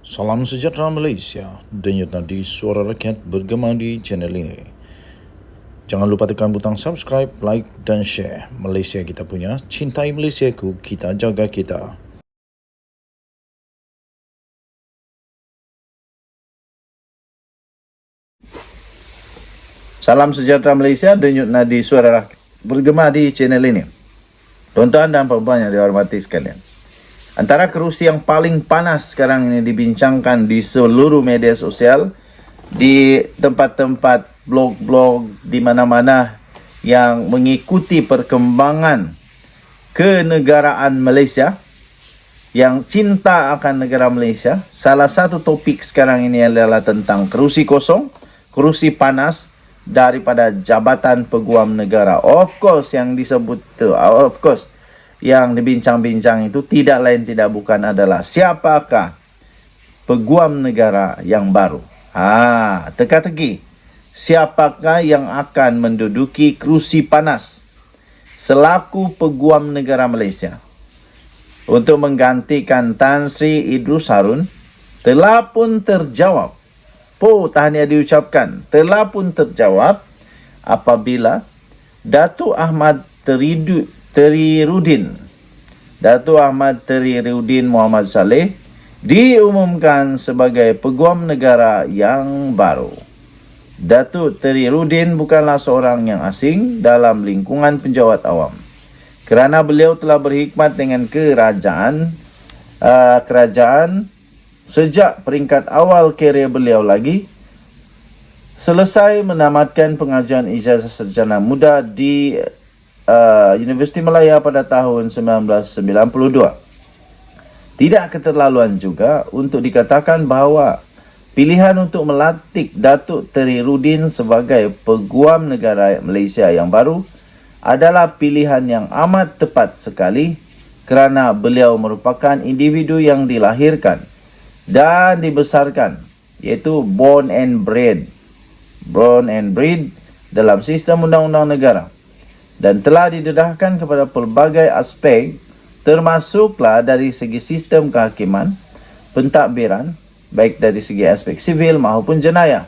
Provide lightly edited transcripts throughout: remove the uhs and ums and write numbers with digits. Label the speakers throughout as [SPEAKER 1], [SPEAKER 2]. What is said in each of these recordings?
[SPEAKER 1] Salam sejahtera Malaysia, denyut nadi suara rakyat bergema di channel ini. Jangan lupa tekan butang subscribe, like dan share. Malaysia kita punya, cintai Malaysiaku, kita jaga kita. Salam sejahtera Malaysia, denyut nadi suara rakyat bergema di channel ini. Tuan-tuan dan puan-puan yang dihormati sekalian, antara kerusi yang paling panas sekarang ini dibincangkan di seluruh media sosial, di tempat-tempat blog-blog di mana-mana yang mengikuti perkembangan kenegaraan Malaysia, yang cinta akan negara Malaysia. Salah satu topik sekarang ini adalah tentang kerusi kosong, kerusi panas daripada Jabatan Peguam Negara. Of course, yang disebut yang dibincang-bincang itu tidak lain tidak bukan adalah siapakah Peguam Negara yang baru. Teka-teki, siapakah yang akan menduduki kerusi panas selaku Peguam Negara Malaysia untuk menggantikan Tan Sri Idrus Harun? Telah pun terjawab. Tahniah diucapkan. Telah pun terjawab apabila Datuk Ahmad Teriruddin Muhammad Saleh diumumkan sebagai Peguam Negara yang baru. Datuk Teriruddin bukanlah seorang yang asing dalam lingkungan penjawat awam, kerana beliau telah berkhidmat dengan kerajaan sejak peringkat awal kerjaya beliau lagi. Selesai menamatkan pengajian ijazah sarjana muda di Universiti Malaya pada tahun 1992. Tidak keterlaluan juga untuk dikatakan bahawa pilihan untuk melantik Datuk Teriruddin sebagai Peguam Negara Malaysia yang baru adalah pilihan yang amat tepat sekali, kerana beliau merupakan individu yang dilahirkan dan dibesarkan, iaitu born and bred dalam sistem undang-undang negara, dan telah didedahkan kepada pelbagai aspek, termasuklah dari segi sistem kehakiman, pentadbiran, baik dari segi aspek sivil maupun jenayah.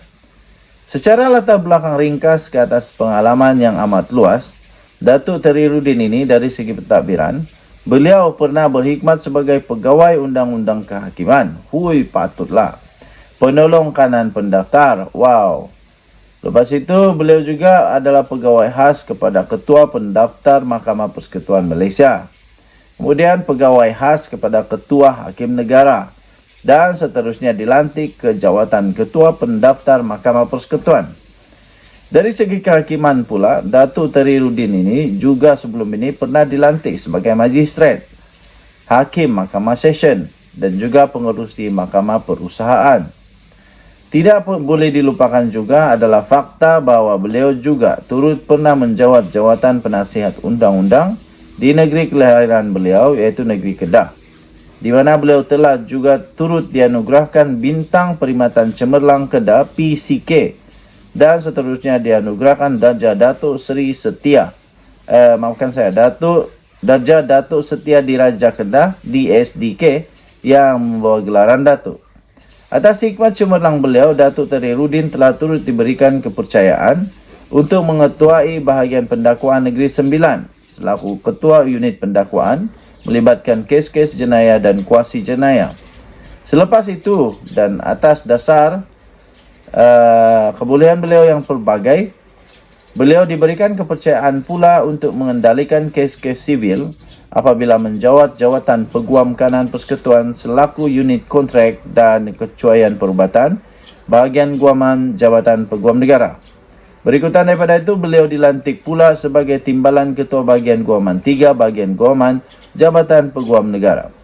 [SPEAKER 1] Secara latar belakang ringkas ke atas pengalaman yang amat luas, Datuk Teriruddin ini dari segi pentadbiran, beliau pernah berkhidmat sebagai pegawai undang-undang kehakiman. Patutlah. Penolong kanan pendaftar. Wow. Lepas itu, beliau juga adalah pegawai khas kepada Ketua Pendaftar Mahkamah Persekutuan Malaysia. Kemudian pegawai khas kepada Ketua Hakim Negara. Dan seterusnya dilantik ke jawatan Ketua Pendaftar Mahkamah Persekutuan. Dari segi kehakiman pula, Datuk Teriruddin ini juga sebelum ini pernah dilantik sebagai Magistrat, Hakim Mahkamah Session dan juga pengerusi Mahkamah Perusahaan. Tidak boleh dilupakan juga adalah fakta bahawa beliau juga turut pernah menjawat jawatan penasihat undang-undang di negeri kelahiran beliau, iaitu negeri Kedah, di mana beliau telah juga turut dianugerahkan Bintang Perkhidmatan Cemerlang Kedah PCK, dan seterusnya dianugerahkan darjah Datuk Seri Setia. Darjah Datuk Setia Diraja Kedah DSDK yang membawa gelaran Datuk. Atas hikmat cemerlang beliau, Datuk Teriruddin telah turut diberikan kepercayaan untuk mengetuai bahagian pendakwaan Negeri Sembilan selaku Ketua Unit Pendakwaan melibatkan kes-kes jenayah dan kuasi jenayah. Selepas itu dan atas dasar kebolehan beliau yang pelbagai, beliau diberikan kepercayaan pula untuk mengendalikan kes-kes sivil apabila menjawat jawatan Peguam Kanan Persekutuan selaku unit kontrak dan kecuaian perubatan bahagian guaman Jabatan Peguam Negara. Berikutan daripada itu, beliau dilantik pula sebagai Timbalan Ketua Bahagian Guaman 3 Bahagian Guaman Jabatan Peguam Negara.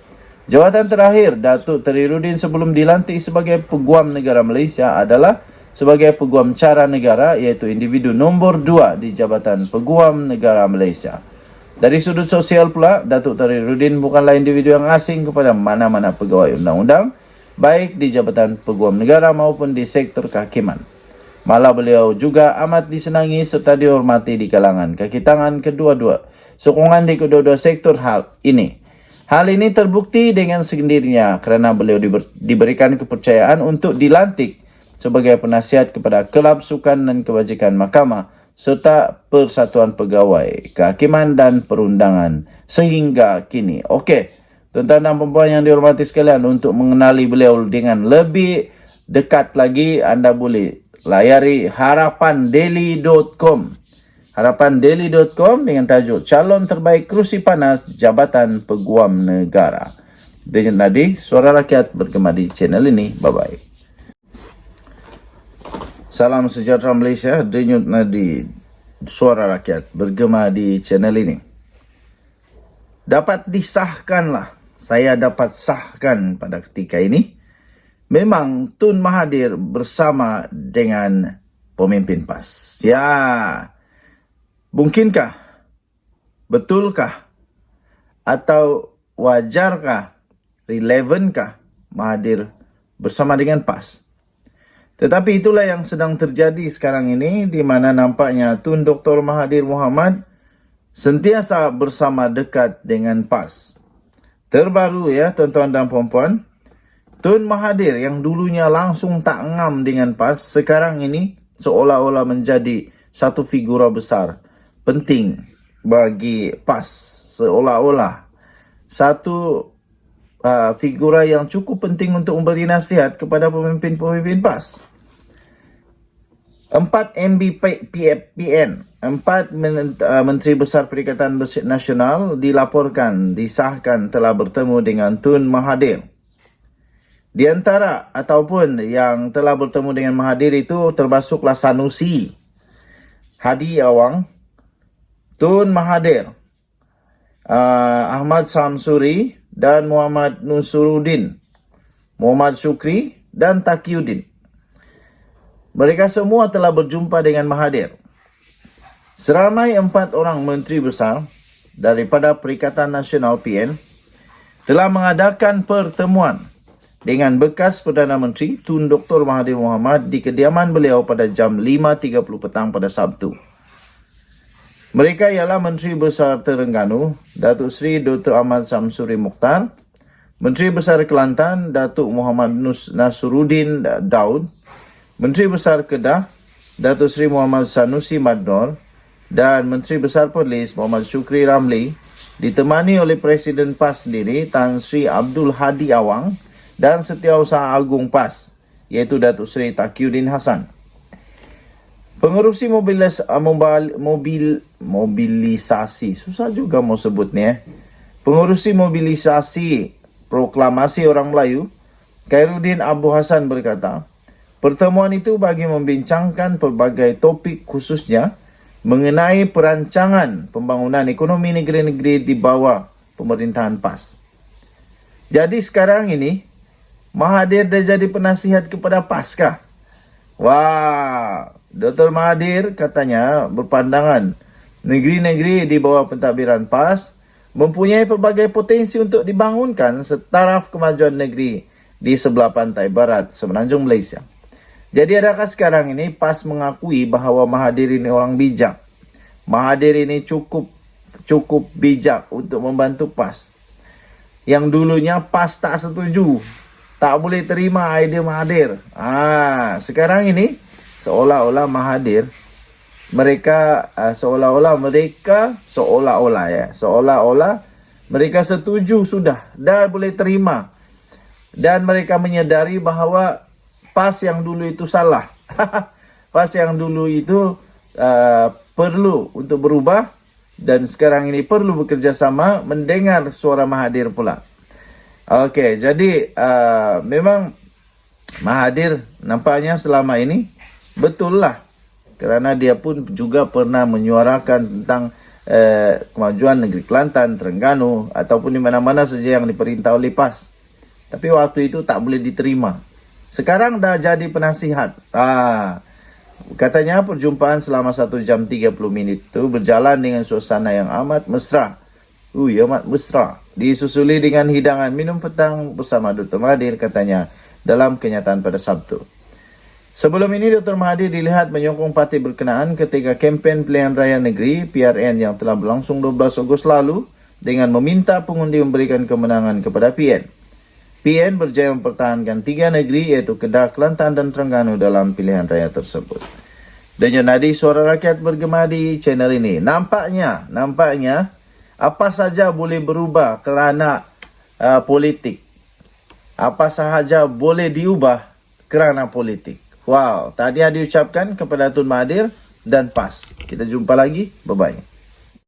[SPEAKER 1] Jawatan terakhir Datuk Teriruddin sebelum dilantik sebagai Peguam Negara Malaysia adalah sebagai Peguam Cara Negara, iaitu individu nombor 2 di Jabatan Peguam Negara Malaysia. Dari sudut sosial pula, Datuk Teriruddin bukanlah individu yang asing kepada mana-mana pegawai undang-undang, baik di Jabatan Peguam Negara maupun di sektor kehakiman. Malah beliau juga amat disenangi serta dihormati di kalangan kaki tangan kedua-dua, sokongan di kedua-dua sektor hal ini. Hal ini terbukti dengan sendirinya kerana beliau diberikan kepercayaan untuk dilantik sebagai penasihat kepada Kelab Sukan dan Kebajikan Mahkamah serta Persatuan Pegawai Kehakiman dan Perundangan sehingga kini. Okey, tuan-tuan dan puan yang dihormati sekalian, untuk mengenali beliau dengan lebih dekat lagi, anda boleh layari harapandaily.com. harapandaily.com dengan tajuk Calon Terbaik Kerusi Panas Jabatan Peguam Negara. Denyut nadi Suara Rakyat bergema di channel ini. Bye-bye. Salam sejahtera Malaysia. Denyut nadi Suara Rakyat bergema di channel ini. Dapat disahkanlah, saya dapat sahkan pada ketika ini, memang Tun Mahathir bersama dengan pemimpin PAS. Ya, mungkinkah? Betulkah? Atau wajarkah? Relevankah Mahathir bersama dengan PAS? Tetapi itulah yang sedang terjadi sekarang ini, di mana nampaknya Tun Dr. Mahathir Mohamad sentiasa bersama dekat dengan PAS. Terbaru ya tuan-tuan dan puan-puan, Tun Mahathir yang dulunya langsung tak ngam dengan PAS, sekarang ini seolah-olah menjadi satu figura besar, penting bagi PAS. Seolah-olah satu figura yang cukup penting untuk memberi nasihat kepada pemimpin-pemimpin PAS. 4 MBPN, 4 Menteri Besar Perikatan Nasional dilaporkan, disahkan telah bertemu dengan Tun Mahathir. Di antara ataupun yang telah bertemu dengan Mahathir itu termasuklah Sanusi, Hadi Awang, Tun Mahathir, Ahmad Samsuri dan Muhammad Nusuruddin, Muhammad Shukri dan Taqiyuddin. Mereka semua telah berjumpa dengan Mahathir. Seramai 4 orang menteri besar daripada Perikatan Nasional PN telah mengadakan pertemuan dengan bekas Perdana Menteri Tun Dr. Mahathir Mohamad di kediaman beliau pada jam 5.30 petang pada Sabtu. Mereka ialah Menteri Besar Terengganu, Datuk Seri Dr. Ahmad Samsuri Mokhtar, Menteri Besar Kelantan, Datuk Muhammad Nasruddin Daud, Menteri Besar Kedah, Datuk Seri Muhammad Sanusi Madnor, dan Menteri Besar Perlis Muhammad Shukri Ramli, ditemani oleh Presiden PAS sendiri Tan Sri Abdul Hadi Awang dan Setiausaha Agung PAS, iaitu Datuk Seri Taqiyuddin Hasan. Pengerusi mobilisasi, susah juga mau sebutnya. Pengerusi mobilisasi Proklamasi Orang Melayu, Khairuddin Abu Hassan berkata, pertemuan itu bagi membincangkan pelbagai topik, khususnya mengenai perancangan pembangunan ekonomi negeri-negeri di bawah pemerintahan PAS. Jadi sekarang ini Mahathir dah jadi penasihat kepada PAS kah? Wah, Dr. Mahathir katanya berpandangan negeri-negeri di bawah pentadbiran PAS mempunyai pelbagai potensi untuk dibangunkan setaraf kemajuan negeri di sebelah pantai barat semenanjung Malaysia. Jadi adakah sekarang ini PAS mengakui bahawa Mahathir ini orang bijak? Mahathir ini cukup bijak untuk membantu PAS. Yang dulunya PAS tak setuju, tak boleh terima idea Mahathir. Sekarang ini seolah-olah Mahathir, seolah-olah mereka setuju sudah, dah boleh terima. Dan mereka menyedari bahawa PAS yang dulu itu salah. PAS yang dulu itu perlu untuk berubah, dan sekarang ini perlu bekerjasama mendengar suara Mahathir pula. Okey, jadi memang Mahathir nampaknya selama ini betul lah, kerana dia pun juga pernah menyuarakan tentang kemajuan negeri Kelantan, Terengganu ataupun di mana-mana saja yang diperintah oleh PAS. Tapi waktu itu tak boleh diterima. Sekarang dah jadi penasihat. Katanya perjumpaan selama 1 jam 30 minit itu berjalan dengan suasana yang amat mesra. Amat mesra. Disusuli dengan hidangan minum petang bersama Dr. Mahathir, katanya dalam kenyataan pada Sabtu. Sebelum ini, Dr. Mahathir dilihat menyokong parti berkenaan ketika kempen pilihan raya negeri PRN yang telah berlangsung 12 Ogos lalu dengan meminta pengundi memberikan kemenangan kepada PN. PN berjaya mempertahankan 3 negeri iaitu Kedah, Kelantan dan Terengganu dalam pilihan raya tersebut. Dan yang nadi suara rakyat bergema di channel ini. Nampaknya apa saja boleh berubah kerana politik. Apa sahaja boleh diubah kerana politik. Wow, tadi diucapkan kepada Tun Mahathir dan PAS. Kita jumpa lagi. Bye-bye.